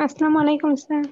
আসসালামু আলাইকুম sir.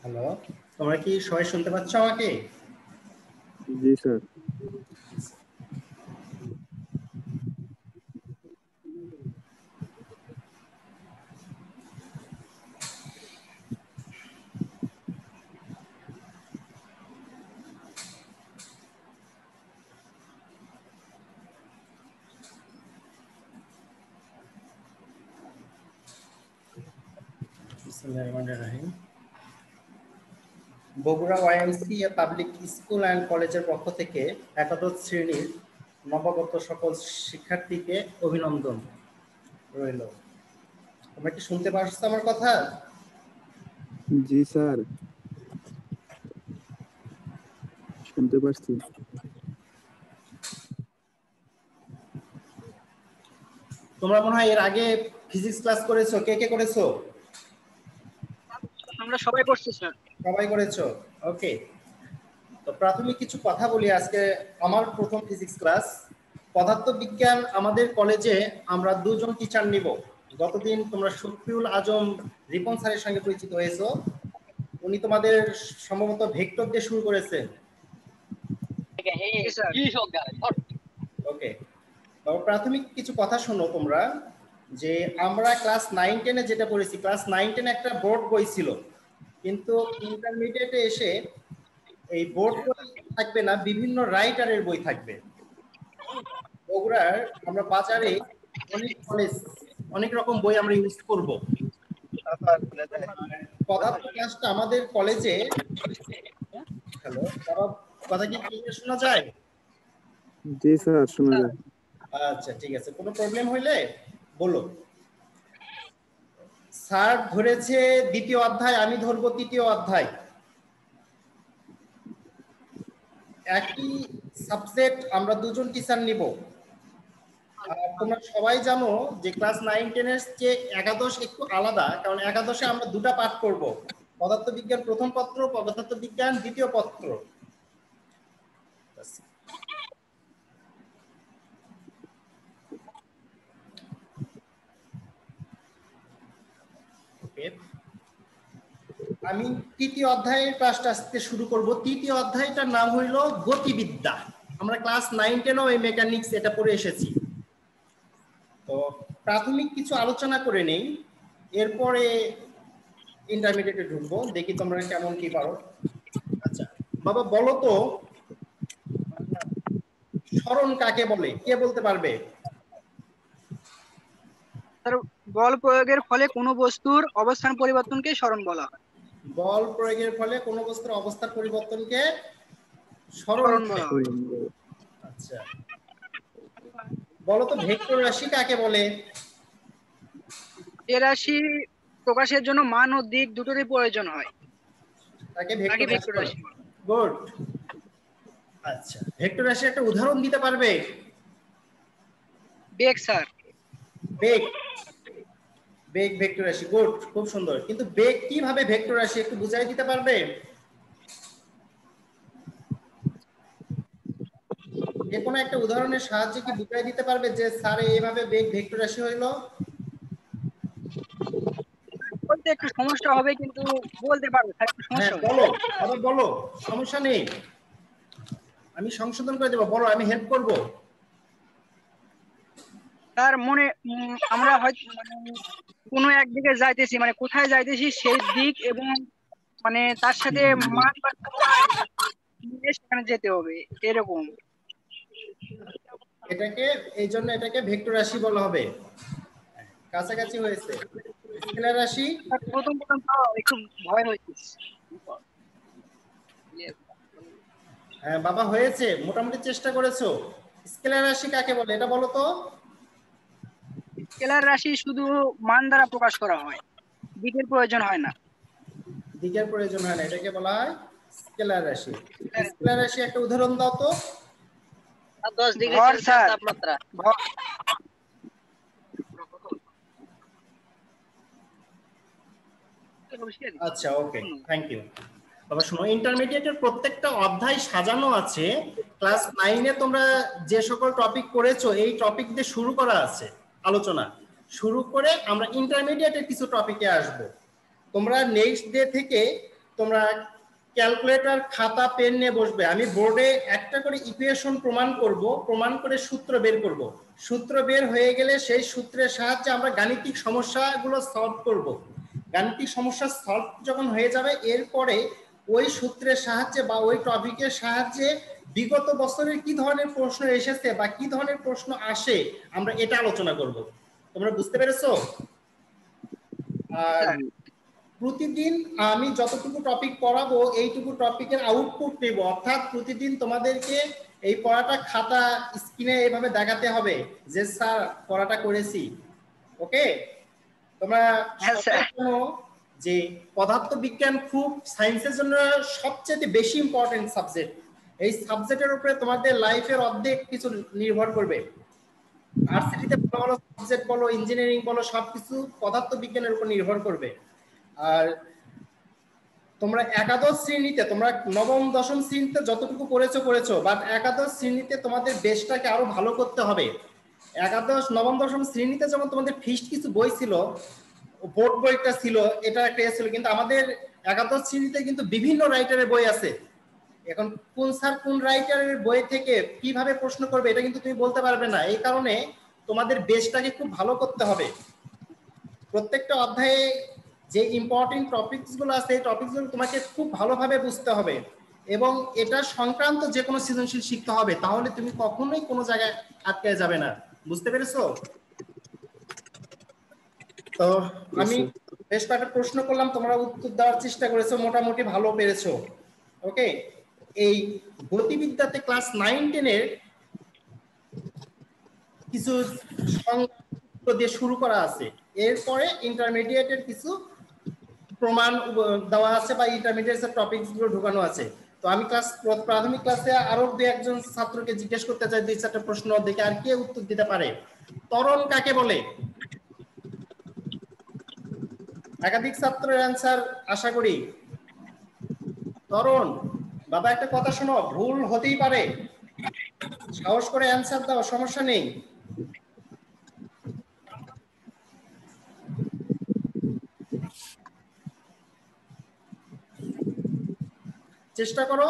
Hello, তোমরা কি সবাই শুনতে পাচ্ছ আমাকে? জি sir. Bogura YMCA public school and কলেজের পক্ষ থেকে একাদশ শ্রেণীর নবাগত সকল শিক্ষার্থীকে অভিনন্দন রইল। তোমরা কি শুনতে পারছো আমার কথা? জি স্যার, শুনতে পারছি। তোমরা মনে হয় এর আগে ফিজিক্স ক্লাস করেছো, কে কে করেছো? আমরা সবাই করছি স্যার। সবাই করেছো, ওকে। তো প্রাথমিক কিছু কথা বলি। আজকে আমার প্রথম ফিজিক্স ক্লাস। পদার্থবিজ্ঞান আমাদের কলেজে আমরা দুজন টিচার নিব। গতদিন তোমরা শফিউল আজম রিপন স্যারের সঙ্গে পরিচিত হয়েছো। উনি তোমাদের সম্ভবত ভেক্টর দিয়ে শুরু করেছেন। ওকে, তো প্রাথমিক কিছু কথা শোনো তোমরা। যে আমরা ক্লাস 9-10-এ যেটা পড়েছি, ক্লাস 9-10 একটা বোর্ড বই ছিল, কিন্তু ইন্টারমিডিয়েটে এসে এই বোর্ড বই থাকবে না, বিভিন্ন রাইটারের বই থাকবে। বগুড়ার আমরা বাজারে অনেক কলেজ, অনেক রকম বই আমরা ইউজ করব। পদার্থ ক্লাসটা আমাদের কলেজে, হ্যালো বাবা, কথা কি ক্লিয়ার শোনা যায়? জি স্যার, শোনা যায়। আচ্ছা ঠিক আছে, কোনো প্রবলেম হইলে বলো। স্যার ধরেছে দ্বিতীয় অধ্যায়, আমি ধরবো তৃতীয় অধ্যায়। একই সাবজেক্ট আমরা দুজন টিচার নিব। আর তোমরা সবাই জানো যে ক্লাস 9-10-এর চেয়ে একাদশ একটু আলাদা, কারণ একাদশে আমরা দুটা পাঠ করব, পদার্থবিজ্ঞান প্রথম পত্র, পদার্থবিজ্ঞান দ্বিতীয় পত্র। আমি তৃতীয় অধ্যায়ের ক্লাসটা আজকে শুরু করব। তৃতীয় অধ্যায়টার নাম হইল গতিবিদ্যা। আমরা ক্লাস 9-10-ও এই মেকানিক্স এটা পড়ে এসেছি। তো প্রাথমিক কিছু আলোচনা করে নেই, এরপরে ইন্টারমিডিয়েটে ঢুকবো, দেখি তোমরা কেমন কি পারো। আচ্ছা বাবা বলো তো, সরণ কাকে বলে? কে বলতে পারবে? স্যার, বল প্রয়োগের ফলে কোনো বস্তুর অবস্থান পরিবর্তনকে সরণ বলা হয়। বল প্রয়োগের ফলে কোনো বস্তুর অবস্থার পরিবর্তনকে সরণ সরণ বলা হয়। আচ্ছা বলো তো, ভেক্টর রাশি কাকে বলে? যে রাশি প্রকাশের জন্য মান ও দিক দুটোরই প্রয়োজন হয় তাকে তাকে ভেক্টর ভেক্টর রাশি রাশি বলে। বলে। গুড। আচ্ছা, ভেক্টর রাশির একটা উদাহরণ দিতে পারবে? বেগ স্যার। বেগ, বেগ ভেক্টর রাশি, গুড, খুব সুন্দর। কিন্তু বেগ কিভাবে ভেক্টর রাশি একটু বুঝাই দিতে পারবে? যে কোনো একটা উদাহরণের সাহায্যে কি বুঝাই দিতে পারবে যে স্যার এইভাবে বেগ ভেক্টর রাশি হইলো? বলতে একটু সমস্যা হবে, কিন্তু বলতে পারবো স্যার, একটু হ্যাঁ সমস্যা হবে। বলো, আবার বলো, সমস্যা নেই, আমি সংশোধন করে দেবো, বলো, আমি হেল্প করব। তার মনে আমরা হয়তো কোনো একদিকে যাইতেছি, মানে কোথায় যাইতেছি সেই দিক এবং মানে তার সাথে মান সেখানে যেতে হবে, এরকম। এটাকে এই জন্য এটাকে ভেক্টর রাশি বলা হবে। কাছাকাছি হয়েছে। স্কেলার রাশি প্রথম তো একটু ভয় হয়েছে। হ্যাঁ বাবা হয়েছে, মোটামুটি চেষ্টা করেছো। স্কেলার রাশি কাকে বলে এটা বলো তো? স্কেলার রাশি শুধু মান দ্বারা প্রকাশ করা হয়, দিকের প্রয়োজন হয় না। দিকের প্রয়োজন হয় না, এটাকে বলা হয় স্কেলার রাশি। স্কেলার রাশি একটা উদাহরণ দাও তো। 10 ডিগ্রি ভর সেলসিয়াস স্যার, তাপমাত্রা। ভর। আচ্ছা ওকে, থ্যাংক ইউ। তবে শোনো, ইন্টারমিডিয়েটের প্রত্যেকটা অধ্যায় সাজানো আছে। ক্লাস 9-এ তোমরা যে সকল টপিক করেছো এই টপিক দিয়ে শুরু করা আছে আলোচনা, শুরু করে আমরা ইন্টারমিডিয়েটের কিছু টপিকে আসব। তোমরা নেক্সট ডে থেকে তোমরা ক্যালকুলেটর, খাতা, পেন নিয়ে বসবে। আমি বোর্ডে একটা করে ইকুয়েশন প্রমাণ করব, প্রমাণ করে সূত্র বের করব। সূত্র বের হয়ে গেলে সেই সূত্রের সাহায্যে আমরা গাণিতিক সমস্যাগুলো সলভ করব। গাণিতিক সমস্যা সলভ যখন হয়ে যাবে, এরপরে ওই সূত্রের সাহায্যে বা ওই টপিকের সাহায্যে বিগত বছরের কি ধরনের প্রশ্ন এসেছে বা কি ধরনের প্রশ্ন আসে আমরা এটা আলোচনা করব। তোমরা বুঝতে পেরেছো? আর প্রতিদিন আমি যতটুকু টপিক পড়াবো এইটুকু টপিকের আউটপুট নেব, অর্থাৎ প্রতিদিন তোমাদেরকে এই পড়াটা খাতা স্ক্রিনে এইভাবে দেখাতে হবে যে স্যার পড়াটা করেছি। ওকে? তোমরা জানো যে পদার্থবিজ্ঞান খুব সায়েন্সের জন্য সবচেয়ে বেশি ইম্পর্টেন্ট সাবজেক্ট। এই সাবজেক্টের উপরে তোমাদের লাইফের অর্ধেক কিছু নির্ভর করবে। ভার্সিটিতে ভালো ভালো সাবজেক্ট বলো, ইঞ্জিনিয়ারিং বলো, সবকিছু পদার্থবিজ্ঞানের উপর নির্ভর করবে। আর তোমরা একাদশ শ্রেণীতে, তোমরা নবম দশম শ্রেণীতে যতটুকু পড়েছো, বাট একাদশ শ্রেণীতে তোমাদের বেসটাকে আরো ভালো করতে হবে। একাদশ নবম দশম শ্রেণীতে যেমন তোমাদের ফিক্সড কিছু বই ছিল, বোর্ড বইটা ছিল, এটা একটা ছিল, কিন্তু আমাদের একাদশ শ্রেণীতে কিন্তু বিভিন্ন রাইটারের বই আছে। এখন কোন স্যার কোন রাইটারের বই থেকে কিভাবে প্রশ্ন করবে এটা কিন্তু তুমি বলতে পারবে না। এই কারণে তোমাদের বেসটাকে খুব ভালো করতে হবে। প্রত্যেকটা অধ্যায়ে যে ইম্পর্টেন্ট টপিকস গুলো আছে এই টপিকস গুলো তোমাকে খুব ভালোভাবে বুঝতে হবে এবং এটা সংক্রান্ত যে কোনো সৃজনশীল শিখতে হবে, তাহলে তুমি কখনোই কোনো জায়গায় আটকে যাবে না। বুঝতে পেরেছো? তো আমি বেশ কয়েকটা প্রশ্ন করলাম, তোমরা উত্তর দেওয়ার চেষ্টা করেছো, মোটামুটি ভালো পেরেছো। ওকে, এই গতিবিদ্যাতে ক্লাস 9-10-এর কিছু সংখ্যা দিয়ে শুরু করা আছে, এরপরে ইন্টারমিডিয়েটের কিছু প্রমাণ দেওয়া আছে বা ইন্টারমিডিয়েটের টপিকস গুলো ঢোকানো আছে। তো আমি প্রাথমিক ক্লাসে আরো দুই একজন ছাত্রকে জিজ্ঞেস করতে চাই দুই চারটা প্রশ্ন, দেখে আর কে উত্তর দিতে পারে। ত্বরণ কাকে বলে? একাধিক ছাত্রের অ্যান্সার আশা করি। ত্বরণ, বাবা একটা কথা শোনো, ভুল হতেই পারে, সাহস করে অ্যান্সার দাও, সমস্যা নেই। চেষ্টা করো।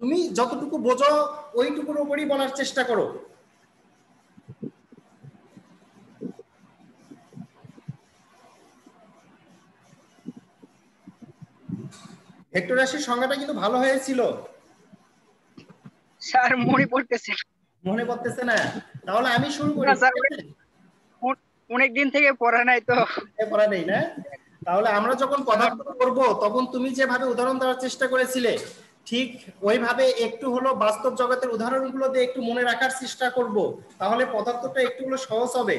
তুমি যতটুকু বোঝো ওইটুকুর উপরই বলার চেষ্টা করো। ভেক্টর রাশির সংজ্ঞাটা কিন্তু ভালো হয়েছিল। স্যার মনে পড়তেছে, মনে পড়তেছে না? তাহলে আমি শুরু করি। অনেকদিন থেকে পড়া নাই তো, পড়া নেই না? তাহলে আমরা যখন পদার্থ করব তখন তুমি যেভাবে উদাহরণ দেওয়ার চেষ্টা করেছিলে ঠিক ওইভাবে একটু হলো বাস্তব জগতের উদাহরণগুলো দিয়ে একটু মনে রাখার চেষ্টা করব, তাহলে পদার্থটা একটু হলো সহজ হবে।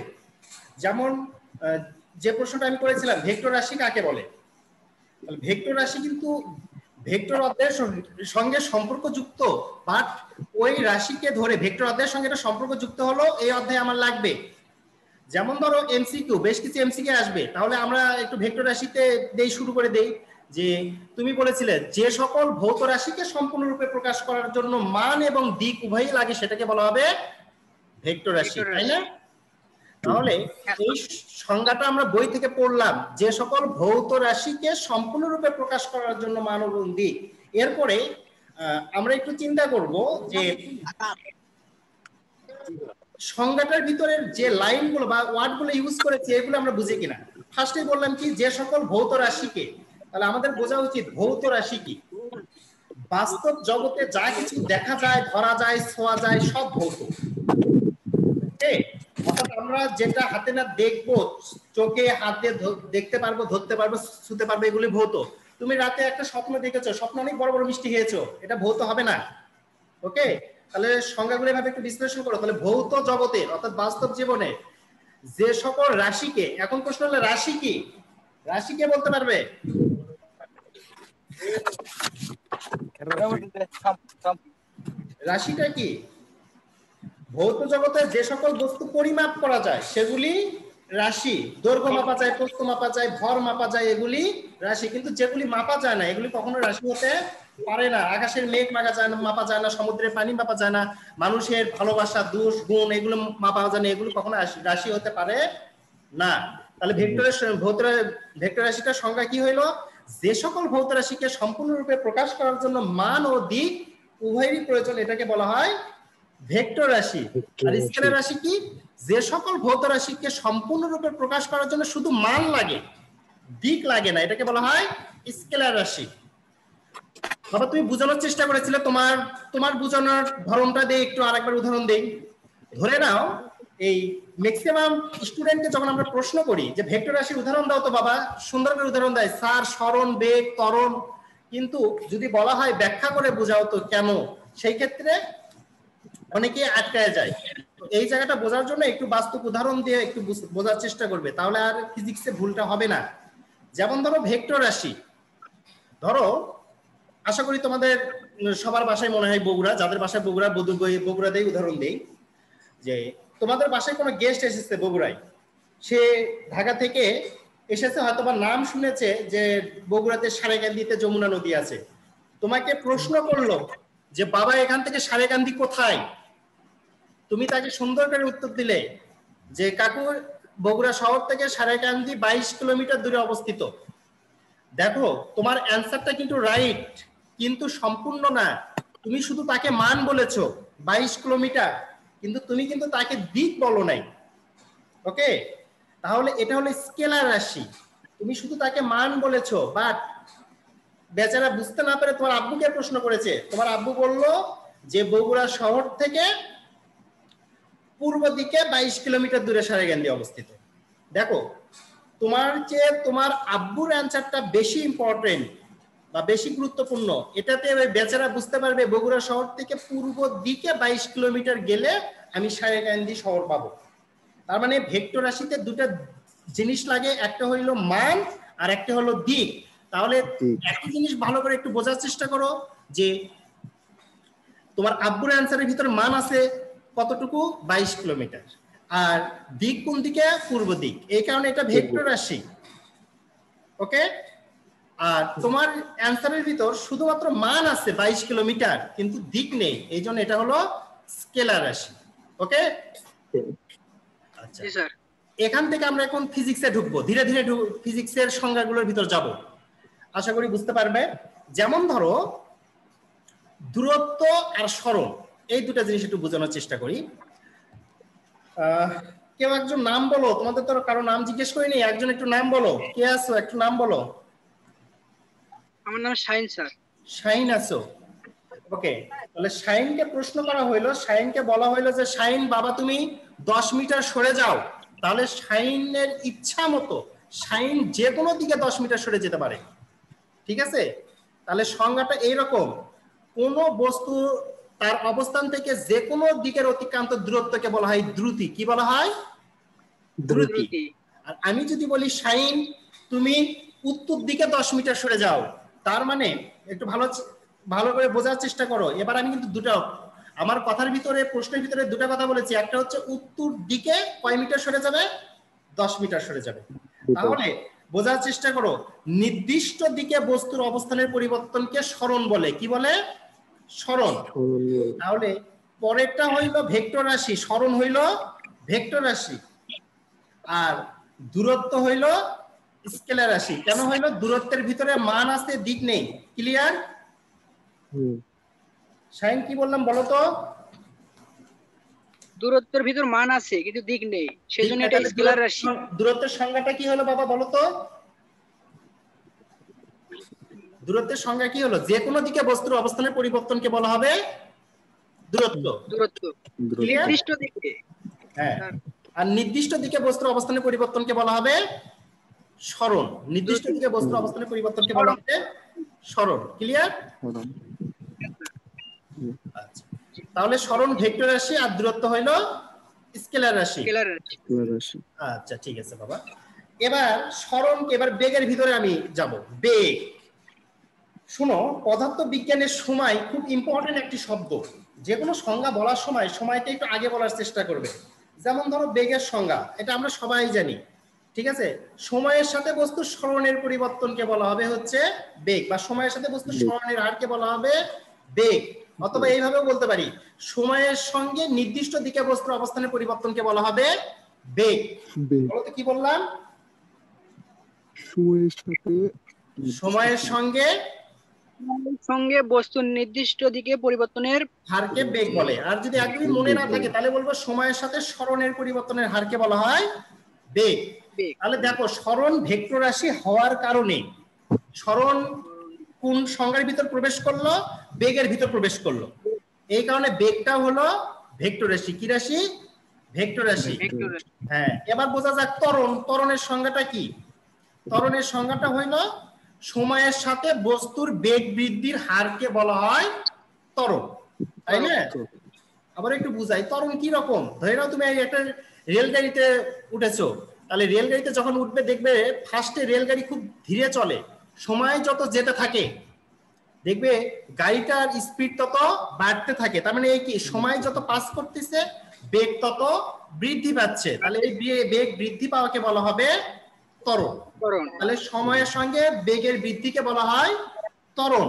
যেমন যে প্রশ্নটা আমি করেছিলাম, ভেক্টর রাশি কাকে বলে? ভেক্টর রাশি কিন্তু ভেক্টর অধ্যায়ের সঙ্গে সম্পর্কযুক্ত, বাট ওই রাশিকে ধরে ভেক্টর অধ্যায়ের সঙ্গে এটা সম্পর্কযুক্ত হলো এই অধ্যায়ে আমার লাগবে। যেমন ধরো এমসিকিউ, বেশ কিছু এমসিকিউ আসবে, তাহলে আমরা একটু ভেক্টর রাশিতে দেই, শুরু করে দেই। যে তুমি বলেছিলে যে সকল ভৌত রাশিকে সম্পূর্ণরূপে প্রকাশ করার জন্য মান এবং দিক উভয়ই লাগে সেটাকে বলা হবে ভেক্টর রাশি, তাই না? তাহলে এই সংজ্ঞাটা আমরা বই থেকে পড়লাম, যে সকল ভৌত রাশিকে সম্পূর্ণরূপে প্রকাশ করার জন্য মান এবং দিক। এরপরে আমরা একটু চিন্তা করব যে সংজ্ঞাটার ভিতরের যে লাইনগুলো বা ওয়ার্ডগুলো ইউজ করেছে এগুলো আমরা বুঝি কিনা। ফার্স্টে বললাম কি যে সকল ভৌত রাশিকে, তাহলে আমাদের বোঝা উচিত ভৌত রাশি কি। বাস্তব জগতে যা কিছু দেখা যায়, ধরা যায়, ছোঁয়া যায়, সব ভৌত। অর্থাৎ আমরা যেটা হাতে না দেখবো, চোখে হাতে দেখতে পারবো, ধরতে পারবো, ছুতে পারবো, এগুলি ভৌত। তুমি রাতে একটা স্বপ্ন দেখেছো, স্বপ্ন অনেক বড় বড় মিষ্টি খেয়েছো, এটা ভৌত হবে না। ওকে, তাহলে সংজ্ঞাগুলো এভাবে একটু বিশ্লেষণ করো। তাহলে ভৌত জগতের অর্থাৎ বাস্তব জীবনে যে সকল রাশিকে, এখন প্রশ্ন হলো রাশি কি, রাশি কে বলতে পারবে? রাশিটা কি? ভৌত জগতে যে সকল বস্তু পরিমাপ করা যায় সেগুলি রাশি। দৈর্ঘ্য মাপা যায়, প্রস্থ মাপা যায়, ভর মাপা যায়, এগুলি রাশি। কিন্তু যেগুলি মাপা যায় না এগুলি কখনো রাশি হতে পারে না। আকাশের মেঘ মাপা যায় না, সমুদ্রের পানি মাপা যায় না, মানুষের ভালোবাসা, দোষ, গুণ, এগুলো মাপা যায় না, এগুলো কখনো রাশি হতে পারে না। তাহলে ভেক্টর রাশিটার সংজ্ঞা কি হইলো? যে সকল ভৌত রাশিকে সম্পূর্ণরূপে প্রকাশ করার জন্য মান ও দিক উভয়েরই প্রয়োজন, এটাকে বলা হয় ভেক্টর রাশি। আর স্কেলার রাশি কি? যে সকল ভৌত রাশিকে সম্পূর্ণরূপে প্রকাশ করার জন্য শুধু মান লাগে, দিক লাগে না, এটাকে বলা হয় স্কেলার রাশি। বাবা তুমি বোঝানোর চেষ্টা করেছিলে, তোমার বোঝানোর ধরনটা দিয়ে একটু আরেকবার উদাহরণ দেই। ধরে নাও এই ম্যাক্সিমাম স্টুডেন্টকে যখন আমরা প্রশ্ন করি যে ভেক্টর রাশির উদাহরণ দাও তো বাবা, সুন্দর করে উদাহরণ দেয়, স্যার সরণ, বেগ, ত্বরণ, কিন্তু যদি বলা হয় ব্যাখ্যা করে বোঝাও তো কেন, সেই ক্ষেত্রে অনেকে আটকায় যায়। এই জায়গাটা বোঝার জন্য একটু বাস্তব উদাহরণ দিয়ে একটু বোঝার চেষ্টা করবে, তাহলে আর ফিজিক্সে ভুলটা হবে না। যেমন ধরো ভেক্টর রাশি, ধরো আশা করি তোমাদের সবার বাসায় মনে হয় বগুড়া, যাদের বাসায় বগুড়া, বগুড়া দিয়ে উদাহরণ দেই, যে তোমাদের বাসায় কোনো গেস্ট এসেছে বগুড়ায়, সে ঢাকা থেকে এসেছে, হয়তো বা নাম শুনেছে যে বগুড়াতে সারেকান্দিতে যমুনা নদী আছে। তোমাকে প্রশ্ন করলো যে বাবা এখান থেকে সারেকান্দি কোথায়, তুমি তাকে সুন্দর করে উত্তর দিলে যে কাকু বগুড়া শহর থেকে সারেকান্দি 22 কিলোমিটার দূরে অবস্থিত। দেখো তোমার অ্যান্সারটা কিন্তু রাইট, কিন্তু সম্পূর্ণ না। তুমি শুধু তাকে মান বলেছো 22 কিলোমিটার, কিন্তু তুমি কিন্তু তাকে দিক বলো নাই। ওকে, তাহলে এটা হলো স্কেলার রাশি। তুমি শুধু তাকে মান বলেছো, বাট বেচারা বুঝতে না পেরে তোমার আব্বুকে প্রশ্ন করেছে। তোমার আব্বু বললো যে বগুড়া শহর থেকে পূর্ব দিকে 22 কিলোমিটার দূরে সারেকান্দি অবস্থিত। দেখো তোমার চেয়ে তোমার আব্বুর অ্যান্সারটা বেশি ইম্পর্টেন্ট বা বেশি গুরুত্বপূর্ণ। এটাতে বেচারা বুঝতে পারবে বগুড়া শহর থেকে পূর্ব দিকে 22 কিলোমিটার গেলে আমি সারেকান্দি শহর পাবো। তার মানে ভেক্টর রাশিতে দুটো জিনিস লাগে, একটা হইলো মান আর একটা হলো দিক। তাহলে একই জিনিস ভালো করে একটু বোঝার চেষ্টা করো যে তোমার আব্বুর অ্যান্সারের ভিতরে মান আছে কতটুকু, 22 কিলোমিটার, আর দিক কোন দিকে, পূর্ব দিক, এই কারণে এটা ভেক্টর রাশি। ওকে, আর তোমার অ্যান্সারের ভিতর শুধুমাত্র মান আছে 22 কিলোমিটার, কিন্তু দিক নেই, এই জন্য এটা হলো স্কেলার রাশি। ওকে, আচ্ছা এখান থেকে আমরা এখন ফিজিক্সে ঢুকবো, ধীরে ধীরে ফিজিক্সের সংজ্ঞাগুলোর ভিতর যাব, আশা করি বুঝতে পারবে। যেমন ধরো দূরত্ব আর সরণ, এই দুটো জিনিস একটু বোঝানোর চেষ্টা করি। কেউ একজন নাম বলো, তোমাদের তো কারো নাম জিজ্ঞেস করিনি, একজন একটু নাম বলো, কে আছো একটু নাম বলো। আমার নাম শাহিন স্যার। শাহিন আছো, ওকে। তাহলে শাহিনকে প্রশ্ন করা হইলো, শাহিনকে বলা হইলো যে শাহিন বাবা তুমি 10 মিটার সরে যাও। তাহলে শাহিনের ইচ্ছা মতো শাহিন যে কোনো দিকে 10 মিটার সরে যেতে পারে, ঠিক আছে? তাহলে সংজ্ঞাটা এইরকম, কোন বস্তু তার অবস্থান থেকে যে কোনো দিকের অতিক্রান্ত দূরত্বকে বলা হয় দ্রুতি। কি বলা হয়? দ্রুতি। আর আমি যদি বলি শাহিন তুমি উত্তর দিকে 10 মিটার সরে যাও, তার মানে একটু ভালো করে বোঝার চেষ্টা করো। এবার আমি কিন্তু দুটো, আমার কথার ভিতরে প্রশ্নের ভিতরে দুটো কথা বলেছি, একটা হচ্ছে উত্তর দিকে কয় মিটার সরে যাবে, 10 মিটার সরে যাবে। তাহলে বোঝার চেষ্টা করো, নির্দিষ্ট দিকে বস্তুর অবস্থানের পরিবর্তনকে সরণ বলে। কি বলে? সরণ। তাহলে পরেরটা হইল ভেক্টর রাশি, সরণ হইল ভেক্টর রাশি, আর দূরত্ব হইল স্কেলার রাশি। কেন হইল? দূরত্বের ভিতরে মান আছে, দিক নেই। ক্লিয়ার? শাইন কি বললাম বলো তো? দূরত্বের ভিতর মান আছে কিন্তু দিক নেই, সেজন্য এটা স্কেলার রাশি। দূরত্বের সংজ্ঞাটা কি হলো বাবা বলো তো? দূরত্বের সংজ্ঞা কি হলো? যে কোনো দিকে বস্তুর অবস্থানের পরিবর্তনকে বলা হবে দূরত্ব। দূরত্ব ক্লিয়ার? নির্দিষ্ট দিকে। হ্যাঁ, আর নির্দিষ্ট দিকে বস্তুর অবস্থানের পরিবর্তনকে বলা হবে সরণ। নির্দিষ্ট দিকে বস্তুর অবস্থানের পরিবর্তনকে বলা হবে সরণ। ক্লিয়ার? আচ্ছা, তাহলে সরণ ভেক্টর রাশি আর দূরত্ব হইলো স্কেলার রাশি। স্কেলার রাশি। আচ্ছা ঠিক আছে বাবা। এবার সরণকে, এবার বেগের ভিতরে আমি যাব। বেগ, শুনো, পদার্থ বিজ্ঞানের সময় খুব ইম্পর্টেন্ট একটি শব্দ। যে কোনো সংজ্ঞা বলার সময় সময়টা একটু আগে বলার চেষ্টা করবে। যেমন ধরো বেগের সংজ্ঞা, এটা আমরা সবাই জানি, ঠিক আছে? সময়ের সাথে বস্তুর সরণের পরিবর্তনকে বলা হবে হচ্ছে বেগ, বা সময়ের সাথে বস্তুর সরণের হারকে বলা হবে বেগ। অথবা এইভাবেও বলতে পারি, সময়ের সঙ্গে নির্দিষ্ট দিকে বস্তুর অবস্থানের পরিবর্তনকে বলা হবে বেগ। বলতো কি বললাম? সময়ের সঙ্গে সঙ্গে বস্তুর নির্দিষ্ট দিকে পরিবর্তনের হারকে বেগ বলে। আর যদি একদমই মনে না থাকে তাহলে বলবো সময়ের সাথে সরণের পরিবর্তনের হারকে বলা হয় বেগ। তাহলে দেখো, সরণ ভেক্টর রাশি হওয়ার কারণে সরণ কোন সংজ্ঞার ভিতর প্রবেশ করলো? বেগের ভিতর প্রবেশ করলো। এই কারণে বেগটা হলো ভেক্টর রাশি। কি রাশি? ভেক্টর রাশি। হ্যাঁ, এবার বোঝা যাক ত্বরণ। ত্বরণের সংজ্ঞাটা কি? ত্বরণের সংজ্ঞাটা হইল সময়ের সাথে বস্তুর বেগ বৃদ্ধির হারকে বলা হয় ত্বরণ, তাই না? আবার একটু বুঝাই, ত্বরণ কি রকম? ধরে নাও তুমি একটা রেলগাড়িতে উঠেছো, তাহলে রেলগাড়িতে যখন উঠবে দেখবে ফার্স্টে রেলগাড়ি খুব ধীরে চলে, সময় যত যেতে থাকে দেখবে গাড়িটার স্পিড তত বাড়তে থাকে। তার মানে এই কি, সময় যত পাস করতেছে বেগ তত বৃদ্ধি পাচ্ছে। তাহলে এই বেগ বৃদ্ধি পাওয়াকে বলা হবে ত্বরণ। তাহলে সময়ের সঙ্গে বেগের বৃদ্ধিকে বলা হয় ত্বরণ।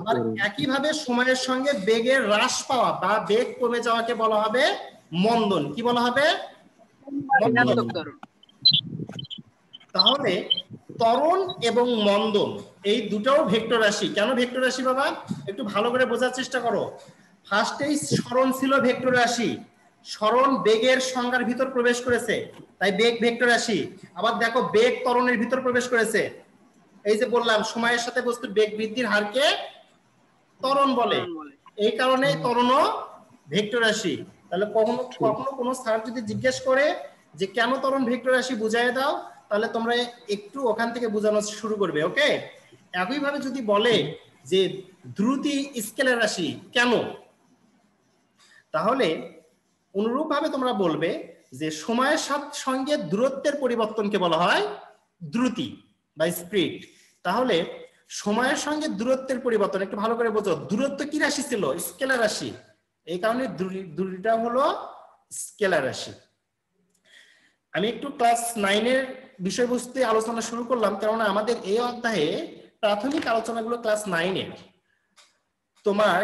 আর একইভাবে সময়ের সঙ্গে বেগের হ্রাস পাওয়া বা বেগ কমে যাওয়াকে বলা হবে মন্দন। কি বলা হবে? মন্দন। তাহলে ত্বরণ এবং মন্দন এই দুটাও ভেক্টর রাশি। কেন ভেক্টর রাশি বাবা? একটু ভালো করে বোঝার চেষ্টা করো। ফার্স্টেই সরণ ছিল ভেক্টর রাশি, সরণ বেগের সংজ্ঞার ভিতর প্রবেশ করেছে, তাই বেগ ভেক্টর রাশি। আবার দেখো, বেগ ত্বরণের ভিতর প্রবেশ করেছে। এই যে বললাম সময়ের সাথে বস্তুর বেগ বৃদ্ধির হারকে ত্বরণ বলে, এই কারণে ত্বরণও ভেক্টর রাশি। তাহলে কখনো কখনো কোনো স্যার যদি জিজ্ঞেস করে যে কেন ত্বরণ ভেক্টর রাশি, বুঝাই দাও, তাহলে তোমরা একটু ওখান থেকে বোঝানো শুরু করবে। ওকে? একইভাবে যদি বলে যে দ্রুতি স্কেলার রাশি কেন, তাহলে অনুরূপভাবে তোমরা বলবে যে সময়ের সঙ্গে দূরত্বের পরিবর্তনকে বলা হয় দ্রুতি বা স্পিড। তাহলে সময়ের সঙ্গে দূরত্বের পরিবর্তন একটু ভালো করে বোঝো। দূরত্ব কি রাশি ছিল? স্কেলার রাশি। এই কারণে দ্রুতিটা হলো স্কেলার রাশি। আমি একটু ক্লাস 9 এর বিষয়বস্তু আলোচনা শুরু করলাম, কেননা আমাদের এই অধ্যায়ে প্রাথমিক আলোচনাগুলো ক্লাস 9 এর। তোমার